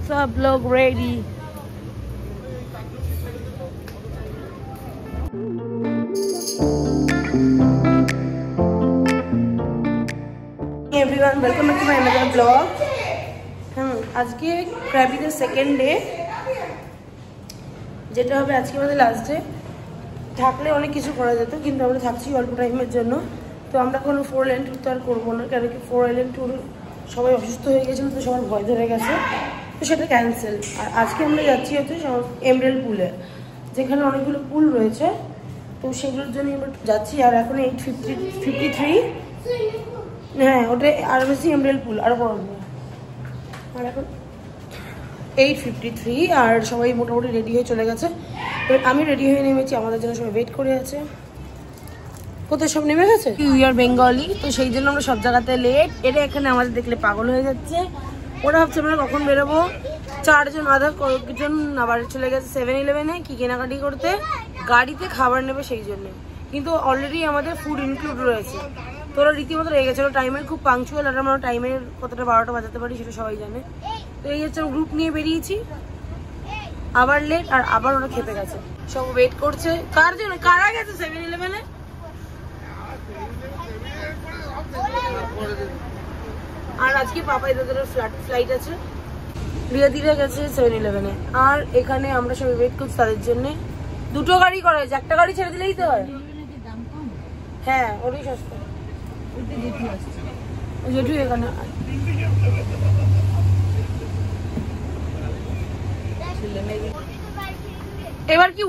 सब लोग ready. Everyone welcome back to my another blog. आज के ক্র্যাবিদের সেকেন্ড ডে, যেটা হবে আজকে আমাদের লাস্ট ডে। থাকলে অনেক কিছু করা যেত, কিন্তু আমরা থাকছি অল্প টাইমের জন্য। তো আমরা কোনো 4 লেন ট্যুর তো আর করবো না, কারণ কি 4 লেন ট্যুর সবাই অসুস্থ হয়ে গেছিলো, তো সবার ভয় ধরে গেছে, তো সেটা ক্যান্সেল। আর আজকে আমরা যাচ্ছি হচ্ছে এমরেল্ড পুলে, যেখানে অনেকগুলো পুল রয়েছে, তো সেগুলোর জন্য আমরা যাচ্ছি। আর এখন 8:53। হ্যাঁ, ওটা আর বেশি এমরেল্ড পুল আরও বড়। আর এখন 8:53 আর সবাই মোটামুটি রেডি হয়ে চলে গেছে। এবার আমি রেডি হয়ে নেমেছি, আমাদের জন্য সবাই ওয়েট করে আছে। কোথায় সব নেমে গেছে? উই আর বেঙ্গলি, তো সেই জন্য আমরা সব জায়গাতে লেট। এটা এখানে আমাদের দেখলে পাগল হয়ে যাচ্ছে। ওরা ভাবছে আমরা কখন বেরোবো। 4 জন আধা কয়েকজন আবার চলে গেছে 7-Eleven-এ কি কেনাকাটি করতে, গাড়িতে খাবার নেবে সেই জন্য। কিন্তু অলরেডি আমাদের ফুড ইনক্লুড রয়েছে, তো ওরা রীতিমতো রেগে গেছিলো। টাইমের খুব পাংচুয়াল, আর আমরা টাইমের কতটা 12টা বাজাতে পারি সেটা সবাই জানে। তো এই হচ্ছে গ্রুপ নিয়ে বেরিয়েছি, আবার লেট, আর আবার ওরা খেতে গেছে, সব ওয়েট করছে। কার জন্য? কারা গেছে 7-Eleven-এ? আর আজকে পাপাই দাদার ফ্লাইট আছে, ধীরে ধীরে গেছে 7-Eleven-এ। আর এখানে আমরা সবাই ওয়েট করছি তাদের জন্য। 2টো গাড়ি করা হয়েছে, একটা গাড়ি ছেড়ে দিলেই তো হয়। হ্যাঁ, ওটাই সস্তা। জেঠু এখানে এবার কি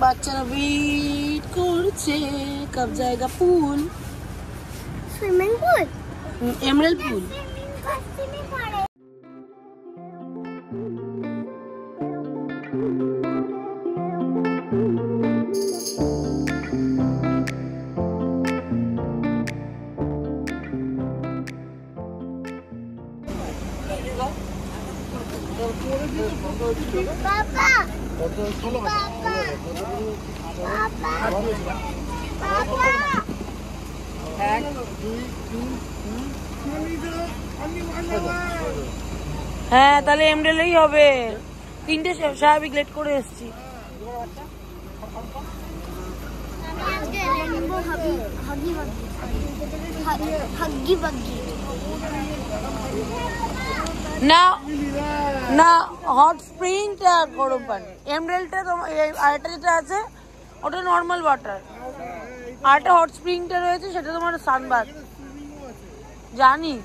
বাচ্চারা ওয়েট করছে কব জায়গা পুল, সুইমিং পুল, এমরেল্ড পুল। পাপা হ্যাঁ, তাহলে এমরেল্ডই হবে। 3টে স্বাভাবিক লেট করে এসছি। না না, হট স্প্রিংটা গরম পানি। এমরেল্ডটা তোমার আরেকটা যেটা আছে ওটা নর্মাল ওয়াটার, আরেকটা হট স্প্রিংটা রয়েছে সেটা তোমার সানবাথ। জানি,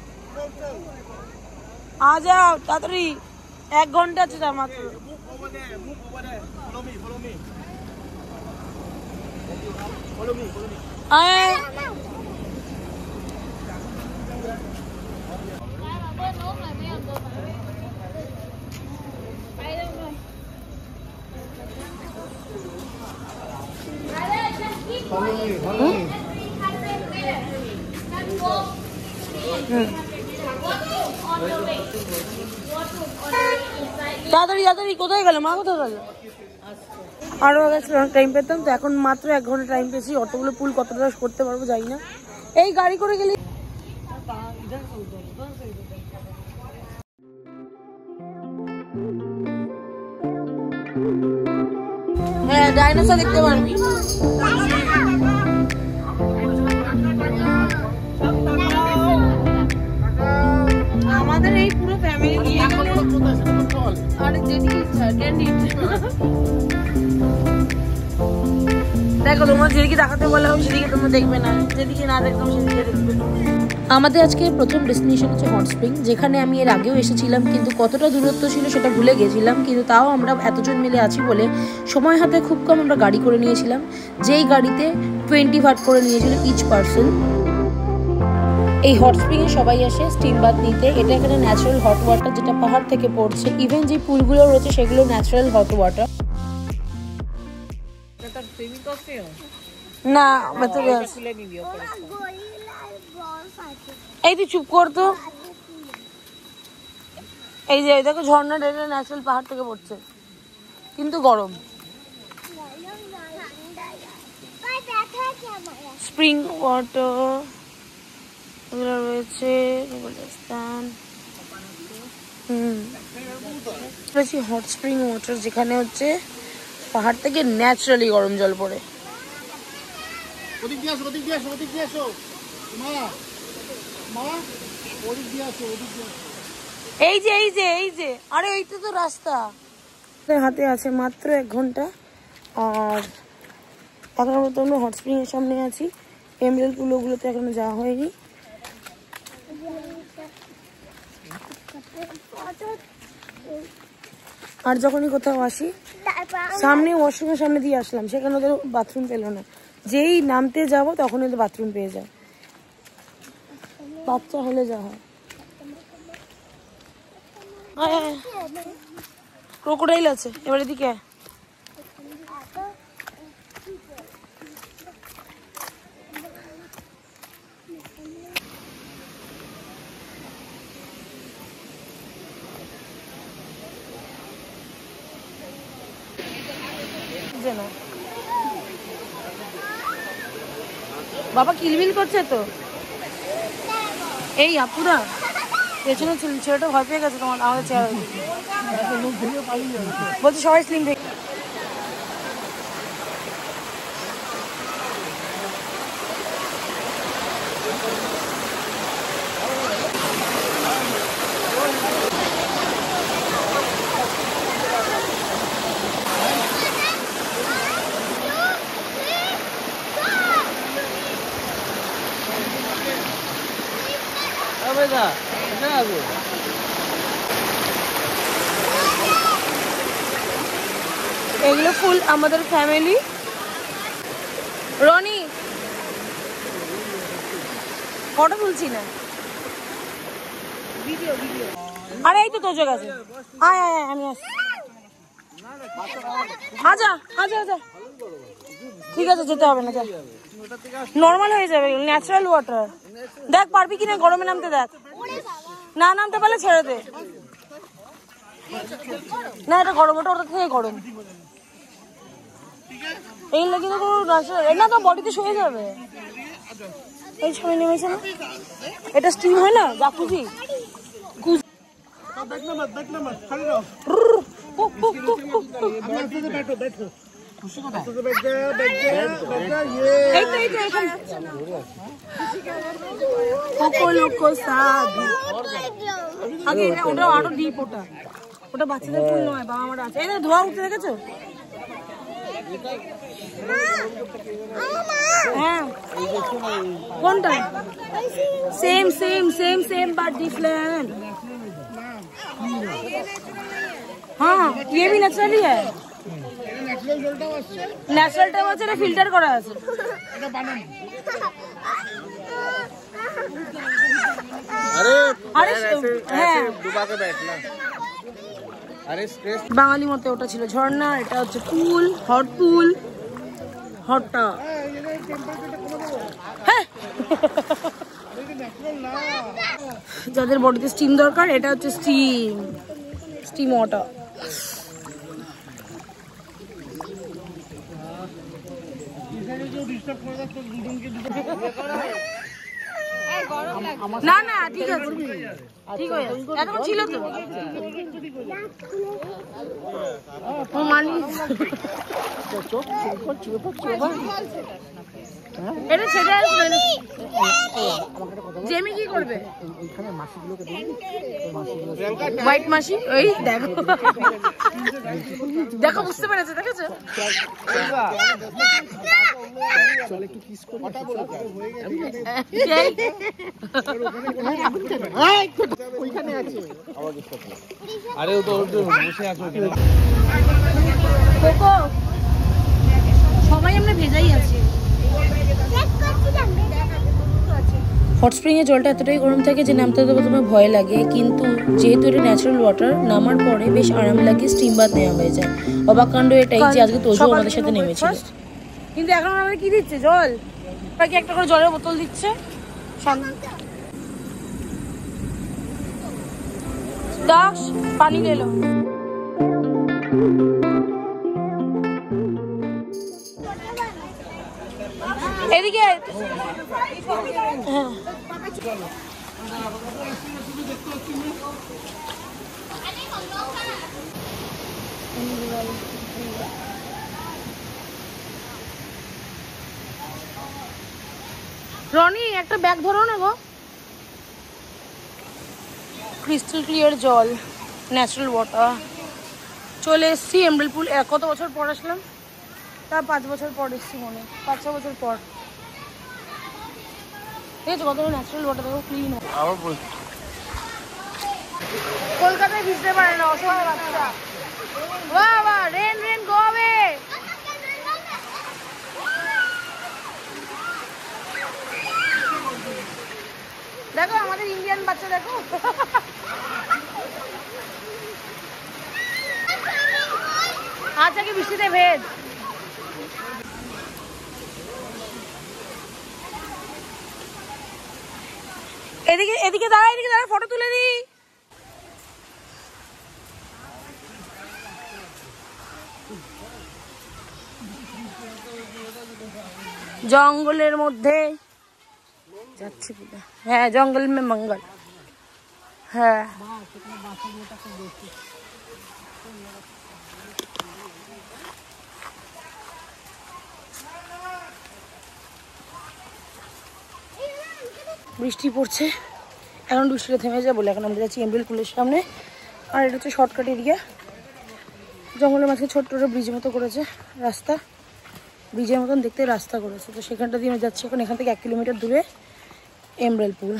আ যাও তাড়াতাড়ি, 1 ঘন্টা আছে তার মাত্র। তাড়াতাড়ি তাড়াতাড়ি, কোথায় গেল মা? কোথায় গেল? আরো টাইম পেতাম, তো এখন মাত্র 1 ঘন্টা টাইম পেয়েছি। অতগুলো পুল কতটা করতে পারবো জানি না, এই গাড়ি করে গেলে। হ্যাঁ, ডাইনোসর দেখতে পারবি। আমাদের এই পুরো ফ্যামিলি নিয়ে গেলে আর যেদিকে ইচ্ছা দেখো, তোমার যেদিকে দেখাতে বলা হবে সেদিকে তোমরা দেখবে না, যেদিকে না দেখতাম সেদিকে দেখবে। আমাদের আজকে প্রথম ডেস্টিনেশন হচ্ছে হট স্প্রিং, যেখানে আমি এর আগেও এসেছিলাম, কিন্তু কতটা দূরত্ব ছিল সেটা ভুলে গেছিলাম। কিন্তু তাও আমরা এতজন মিলে আছি বলে সময় হাতে খুব কম, আমরা গাড়ি করে নিয়েছিলাম, যেই গাড়িতে 20 বাট করে নিয়েছিল ইচ পার্সন। এই হট স্প্রিং এ সবাই আসে স্টিম বাথ নিতে। এটা এখানে ন্যাচারাল হট ওয়াটার, যেটা পাহাড় থেকে পড়ছে। ইভেন যে পুলগুলো রয়েছে সেগুলো ন্যাচারাল হট ওয়াটার। না, এই তুই চুপ করতো। এই যে দেখো ঝর্ণা, ন্যাচারাল পাহাড় থেকে পড়ছে, কিন্তু গরম। स्प्रिंग वाटर এগুলো রয়েছে হট স্প্রিং ওয়াটার, যেখানে হচ্ছে পাহাড় থেকে ন্যাচারালি গরম জল পড়ে। এই যে এই যে এই যে, আরে এইটা তো রাস্তা। হাতে আছে মাত্র 1 ঘন্টা, আর এখন আমরা হট স্প্রিং এর সামনে আছি। এমরেল পুল ওগুলোতে এখনো যাওয়া হয়নি। আর যখনই কোথাও আসি সামনে ওয়াশরুমের সামনে দিয়ে আসলাম, সেখানে ওদের বাথরুম পেলো না। যেই নামতে যাব তখন ওদের বাথরুম পেয়ে যায়। বাচ্চা হলে যা হয়। ক্রোকোডাইল আছে, এবার এদিকে না। বাবা কিলবিল করছে তো। এই আপুরা পেছনে ছেলেটা ভয় পেয়ে গেছে তোমার আমাদের চেয়ার। বলছি সবাই স্লিম থেকে এগুলো ফুল আমাদের ফ্যামিলি। রনি ফটো তুলছি না, ভিডিও ভিডিও। আরে এই তো তোজো গেছে, আয় আয় আয় আমি আসছি। আজা আজা আজা, ঠিক আছে যেতে হবে না, নর্মাল হয়ে যাবে, ন্যাচারাল ওয়াটার। দেখ পারবি কিনা গরমে নামতে, দেখ না নামতে পারলে ছেড়ে দে। না এটা গরম, ওটা ওটা থেকে গরম। এই লাগে তো না, তো বডিতে শুয়ে যাবে। এই ছবি নেমেছে না, এটা স্টিম হয় না জাকুজি। ওটা আরো ডিপ, ওটা বাচ্চাদের ফুল নয়, বাবা আমার আছে। এই ধোয়া উঠতে দেখেছো? হ্যাঁ কোনটা? Same same same same but different. हाँ ये भी नेचुरली है, ন্যাচারাল টাইম আছে, এটা ফিল্টার করা আছে। अरे আরে হ্যাঁ डुबा के बैठना। अरे स्ट्रेस বাঙালি মতে ওটা ছিল ঝর্ণা, এটা হচ্ছে পুল, হট পুল, হটটা। হ্যাঁ যাদের বডিতে স্টিম দরকার, এটা হচ্ছে স্টিম স্টিম ওয়াটার। না না ঠিক আছে, ঠিক হয়ে যাবে, এতক্ষণ ছিল তো ও মানি। এটা ছেড়ে আসবে, জেমি কি করবে? হোয়াইট মাসি, ওই দেখো দেখো বুঝতে পেরেছে, দেখেছো? अरे वो तो বসে আছো কোকো, সবাই আমরা ভেজাই আছি। হট স্প্রিংয়ের জলটা এতটাই গরম থাকে যে নামতে তো প্রথমে ভয় লাগে, কিন্তু যেহেতু এটা ন্যাচারাল ওয়াটার, নামার পরে বেশ আরাম লাগে, স্টিম বাথ নেওয়া হয়ে যায়। অবাক কাণ্ড এটাই যে আজকে তোজো আমাদের সাথে নেমেছিল, কিন্তু এখন আমাদের কি দিচ্ছে? জল। কি একটা করে জলের বোতল দিচ্ছে। দাস পানি লেলো। এদিকে রনি একটা ব্যাগ ধরো না গো। ক্রিস্টাল ক্লিয়ার জল, ন্যাচারাল ওয়াটার। চলে এসছি এমব্রেল পুল। কত বছর পর আসলাম? তা 5 বছর পর এসছি, মনে 5-6 বছর পর। ঠিক আছে, কত ন্যাচারাল ওয়াটার দেখো, ক্লিন। কলকাতায় ভিজতে পারে না অসহায় বাচ্চা। বাহ বাহ, রেন রেন গো অ্যাওয়ে। দেখো আমাদের ইন্ডিয়ান বাচ্চা, দেখো আচ্ছা কি বৃষ্টিতে ভেজ। এদিকে এদিকে দাঁড়া, এদিকে দাঁড়া, ফটো তুলে দি। জঙ্গলের মধ্যে যাচ্ছি। হ্যাঁ, জঙ্গল মে মঙ্গল। হ্যাঁ, বৃষ্টি পড়ছে, এখন বৃষ্টিটা থেমে যায় বলে এখন আমরা যাচ্ছি এমব্রেল পুলের সামনে। আর এটা হচ্ছে শর্টকাট এরিয়া। জঙ্গলের মাঝে ছোট্ট ছোট ব্রিজ মতো করেছে রাস্তা, ব্রিজের মতন দেখতে রাস্তা করেছে। তো সেখানটা দিয়ে আমি যাচ্ছি এখন। এখান থেকে 1 কিলোমিটার দূরে एम्ब्रेल पूल।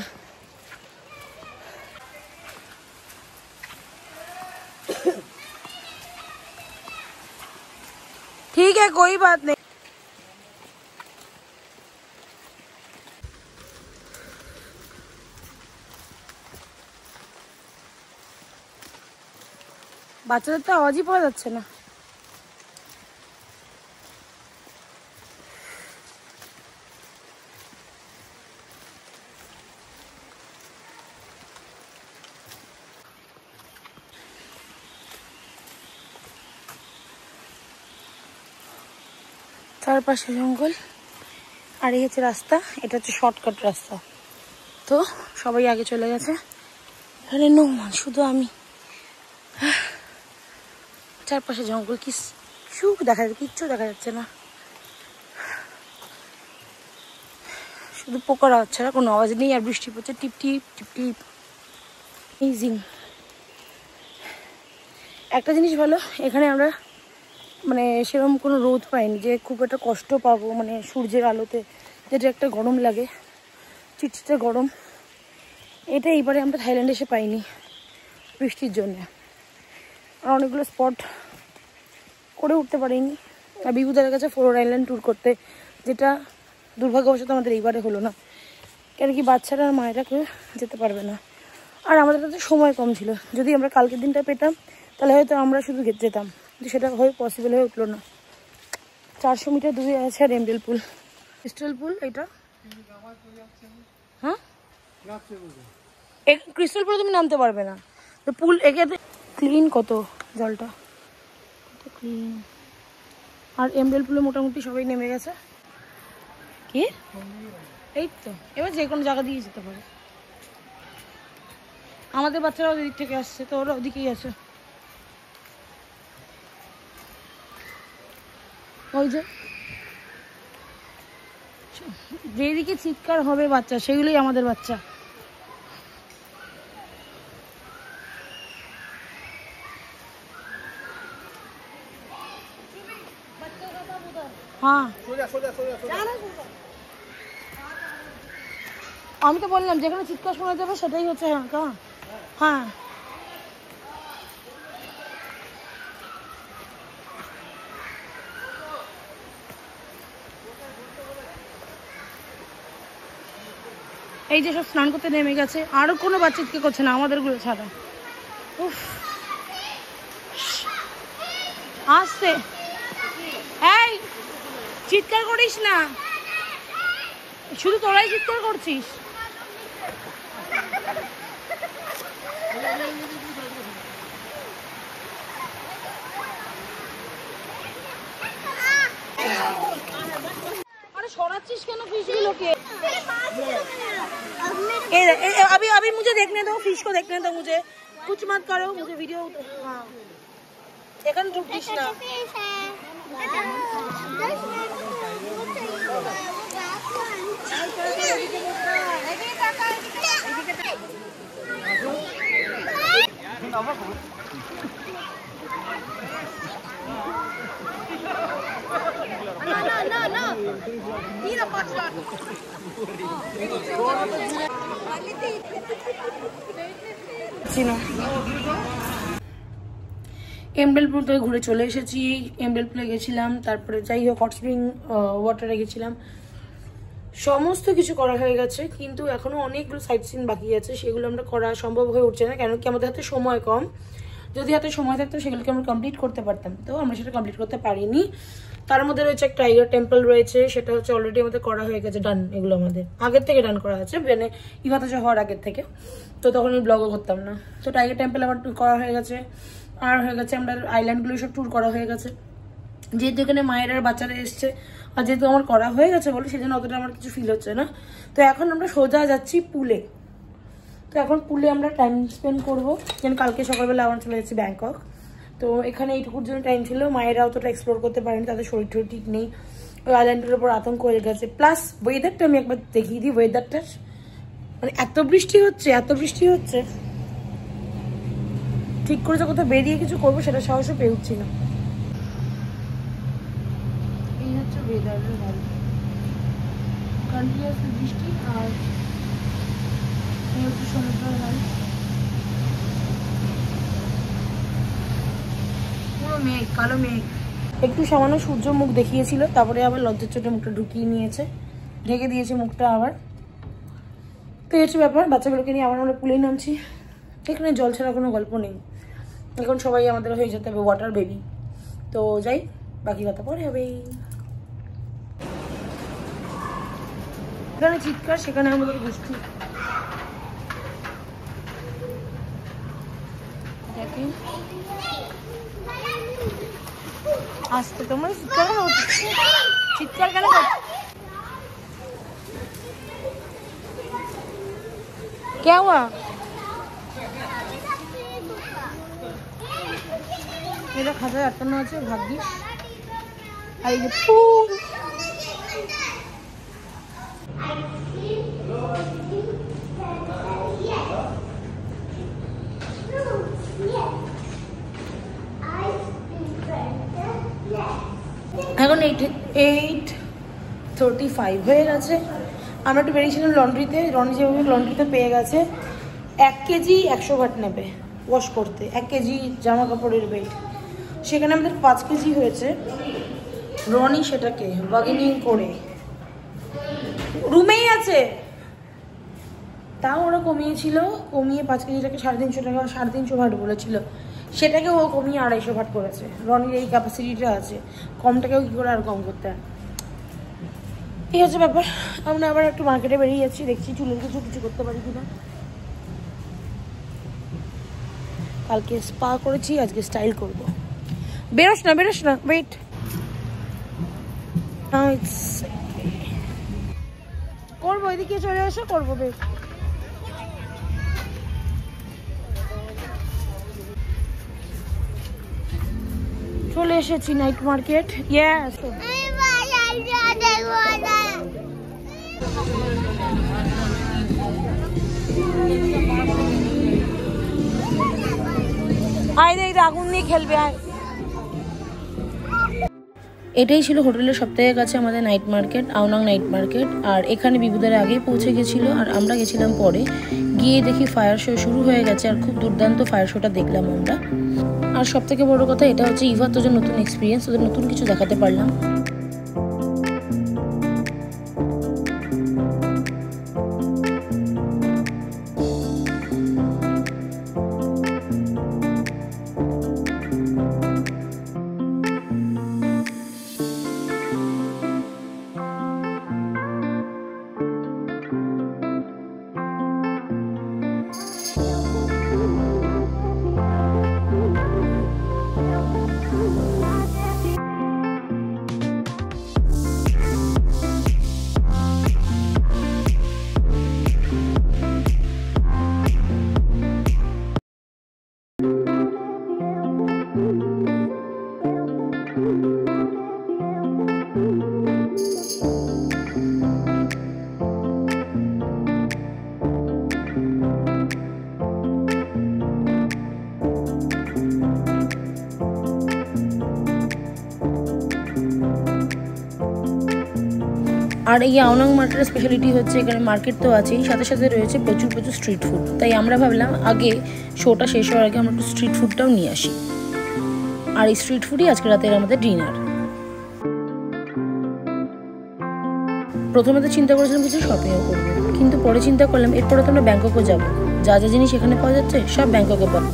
ठीक है, कोई बात नहीं। বাচ্চাদের তো আওয়াজই পাওয়া যাচ্ছে না। চারপাশে জঙ্গল আর এই হচ্ছে রাস্তা। এটা হচ্ছে শর্টকাট রাস্তা। তো সবাই আগে চলে গেছে, এখানে নো মান, শুধু আমি। চারপাশে জঙ্গল, কিছু দেখা যাচ্ছে, কিচ্ছু দেখা যাচ্ছে না, শুধু পোকার আওয়াজ ছাড়া কোনো আওয়াজ নেই। আর বৃষ্টি পড়ছে টিপ টিপ টিপ টিপ। ইজিং। একটা জিনিস ভালো, এখানে আমরা মানে সেরকম কোনো রোদ পাইনি যে খুব একটা কষ্ট পাবো, মানে সূর্যের আলোতে যেটা একটা গরম লাগে, চিটচিটে গরম, এটা এইবারে আমরা থাইল্যান্ডে এসে পাইনি বৃষ্টির জন্য। আর অনেকগুলো স্পট করে উঠতে পারিনি। আর বিভুদারের কাছে 4 আইল্যান্ড ট্যুর করতে, যেটা দুর্ভাগ্যবশত আমাদের এইবারে হলো না, কেন কি বাচ্চারা আর মায়েরা কেউ যেতে পারবে না। আর আমাদের কাছে সময় কম ছিল, যদি আমরা কালকের দিনটা পেতাম তাহলে হয়তো আমরা শুধু যেতাম, কিন্তু সেটা হয়ে পসিবল হয়ে উঠলো না। 400 মিটার দূরে আছে আর এমব্রেল পুল, ক্রিস্টাল পুল। এটা হ্যাঁ, ক্রিস্টাল পুলে তুমি নামতে পারবে না, তো পুল একে ক্লিন, কত জলটা কত ক্লিন। আর এমব্রেল পুলে মোটামুটি সবাই নেমে গেছে। কি এই তো, এবার যে কোনো জায়গা দিয়ে যেতে পারে। আমাদের বাচ্চারা ওদিক থেকে আসছে, তো ওরা ওদিকেই আছে। ওই যে যেদিকে চিৎকার হবে বাচ্চা, সেগুলোই আমাদের বাচ্চা। হ্যাঁ, আমি তো বললাম যেখানে চিৎকার শোনা যাবে সেটাই হচ্ছে। হ্যাঁ, এই যে সব স্নান করতে নেমে গেছে, আরো কোনো বাচ্চা চিৎকার করছে না আমাদের গুলো ছাড়া। উফ, আসছে। এই চিৎকার করিস না, শুধু তোরাই চিৎকার করছিস। আরে সরাচ্ছিস কেন ফিশগুলোকে? अभी अभी मुझे देखने दो, फिश को देखने दो मुझे, कुछ मत करो, मुझे वीडियो। हाँ এখন ঢুকিস না। এমডেল পুল থেকে ঘুরে চলে এসেছি। এমডেল পুলে গেছিলাম, তারপরে যাই হোক হট স্প্রিং ওয়াটারে গেছিলাম। সমস্ত কিছু করা হয়ে গেছে, কিন্তু এখনো অনেকগুলো সাইট সিন বাকি আছে, সেগুলো আমরা করা সম্ভব হয়ে উঠছে না, কেন কি আমাদের হাতে সময় কম। যদি হাতে সময় থাকতো সেগুলোকে আমরা কমপ্লিট করতে পারতাম, তো আমরা সেটা কমপ্লিট করতে পারিনি। তার মধ্যে রয়েছে একটা টাইগার টেম্পল রয়েছে, সেটা হচ্ছে অলরেডি আমাদের করা হয়ে গেছে, ডান। এগুলো আমাদের আগের থেকে ডান করা আছে, মানে ইভাতাজা হওয়ার আগের থেকে, তো তখন আমি ব্লগও করতাম না। তো টাইগার টেম্পল আমার করা হয়ে গেছে, আর হয়ে গেছে আমরা আইল্যান্ডগুলো সব ট্যুর করা হয়ে গেছে। যেহেতু এখানে মায়ের আর বাচ্চারা এসছে, আর যেহেতু আমার করা হয়ে গেছে বলে সেজন্য অতটা আমার কিছু ফিল হচ্ছে না। তো এখন আমরা সোজা যাচ্ছি পুলে। তো এখন পুলে আমরা টাইম স্পেন্ড করবো, যেন কালকে সকালবেলা আমরা চলে যাচ্ছি ব্যাংকক। তো এখানে এইটুকুর জন্য টাইম ছিল, মায়েরা অতটা এক্সপ্লোর করতে পারেনি, তাদের শরীর টরীর ঠিক নেই, ওই আইল্যান্ডের উপর আতঙ্ক হয়ে গেছে। প্লাস ওয়েদারটা আমি একবার দেখিয়ে দিই, ওয়েদারটা মানে এত বৃষ্টি হচ্ছে, ঠিক করে যে কোথাও বেরিয়ে কিছু করবো সেটা সাহসও পেয়ে উঠছি না। এই হচ্ছে ওয়েদারের ভালো, কন্টিনিউয়াসলি বৃষ্টি, আর এই হচ্ছে সমুদ্রের হাল, পুরো মেঘ, কালো মেঘ। একটু সামান্য সূর্য মুখ দেখিয়েছিল, তারপরে আবার লজ্জার চোটে মুখটা ঢুকিয়ে নিয়েছে, ঢেকে দিয়েছে মুখটা আবার। তো এই হচ্ছে ব্যাপার, বাচ্চাগুলোকে নিয়ে আবার আমরা পুলেই নামছি। এখানে জল ছাড়া কোনো গল্প নেই, এখন সবাই আমাদের হয়ে যেতে হবে ওয়াটার বেবি। তো যাই, বাকি কথা পরে হবে। এখানে চিৎকার, সেখানে আমাদের বৃষ্টি। দেখেন আসতে তোমরা চিৎকার কেন করছো? চিৎকার কেন করছো? क्या हुआ? এটা খাঁচায় আটকানো আছে, ভাগ্যিস। আর এই যে ফুল, এখন 8:35 হয়ে গেছে। আমরা একটু বেরিয়েছিলাম লন্ড্রিতে, রনি যেভাবে লন্ড্রিতে পেয়ে গেছে 1 কেজি 100 বাট নেবে ওয়াশ করতে, 1 কেজি জামা কাপড়ের ওয়েট। সেখানে আমাদের 5 কেজি হয়েছে। রনি সেটাকে বার্গেনিং করে রুমেই আছে, তাও ওরা কমিয়ে 5 কেজিটাকে 350 টাকা, 350 ভাট বলেছিল, সেটাকে ও কমিয়ে 250 ভাট করেছে। রনির এই ক্যাপাসিটিটা আছে, কমটাকেও কী করে আর কম করতে হয়। এই হচ্ছে ব্যাপার। আমরা আবার একটু মার্কেটে বেরিয়ে যাচ্ছি, দেখছি চুলের কিছু করতে পারি কিনা। কালকে স্পা করেছি, আজকে স্টাইল করবো। বেরোস না ওয়েট। করবো, এদিকে চলে আসো, করবো বেশ। চলে এসেছি নাইট মার্কেট। ইয়েস, আয় রে, আগুন নিয়ে খেলবে আয়। এটাই ছিল হোটেলের সবথেকে কাছে আমাদের night market, Ao Nang night market. আর এখানে বিবুদার আগেই পৌঁছে গেছিলো, আর আমরা গেছিলাম পরে। গিয়ে দেখি ফায়ার শো শুরু হয়ে গেছে, আর খুব দুর্দান্ত ফায়ার শোটা দেখলাম আমরা। আর সব থেকে বড় কথা, এটা হচ্ছে ইভাতাজার নতুন এক্সপিরিয়েন্স, ওদের নতুন কিছু দেখাতে পারলাম। আর এই আওনাং মার্কেটের স্পেশালিটি হচ্ছে এখানে মার্কেট তো আছেই, সাথে সাথে রয়েছে প্রচুর প্রচুর স্ট্রিট ফুড। তাই আমরা ভাবলাম আগে শোটা শেষ হওয়ার আগে আমরা একটু স্ট্রিট ফুডটাও নিয়ে আসি। আর এই স্ট্রিট ফুডই আজকে রাতের আমাদের ডিনার। প্রথমে তো চিন্তা করেছিলাম কিছু শপিংও করবো, কিন্তু পরে চিন্তা করলাম এরপরে তো আমরা ব্যাংককও যাবো, যা যা জিনিস এখানে পাওয়া যাচ্ছে সব ব্যাংককে পাবো।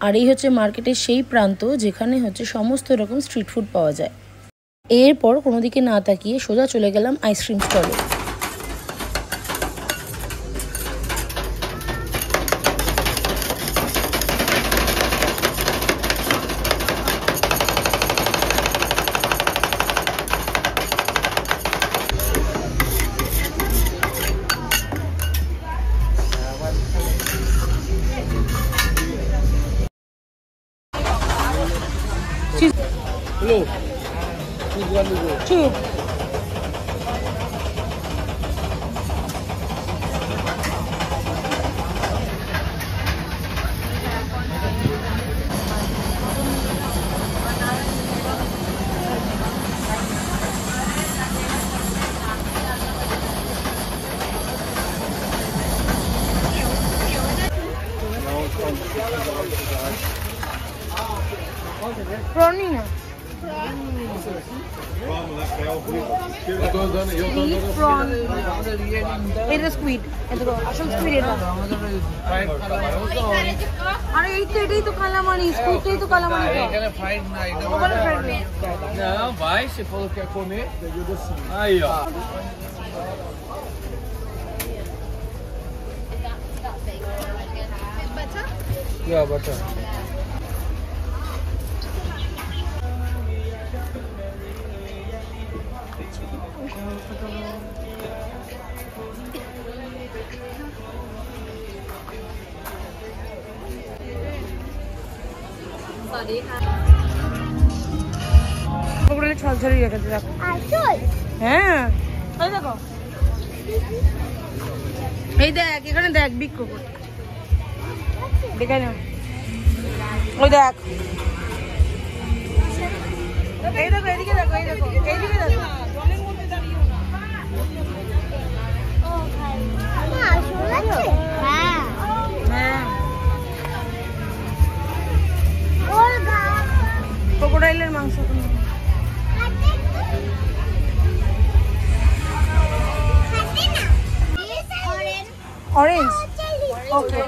আর এই হচ্ছে মার্কেটের সেই প্রান্ত যেখানে হচ্ছে সমস্ত রকম স্ট্রিট ফুড পাওয়া যায়। এরপর কোনো দিকে না তাকিয়ে সোজা চলে গেলাম আইসক্রিম স্টলে। Hello. Choose one to go. Two. Prawninha. Prawn. এটা স্কুইড, এটা তো আসল স্কুইড এটা। আরে এটাই তো কালামানি, স্কুইডটাই তো কালামানি। Ele é fried night. Não, vai, você falou que quer comer. Aí, ó. Yeah, butter. Pakora ছলছলি রেখেছে দেখো। আসল হ্যাঁ এই দেখো, এই দেখ এখানে দেখ বিগ কোকোড়া দেখে না, ওই দেখ এই দেখো, এদিকে দেখো, এই দেখো, এইদিকে দেখো। আসল আছে হ্যাঁ হ্যাঁ ওর গা ক্রোকোডাইলের মাংস। অরেঞ্জ, ওকে।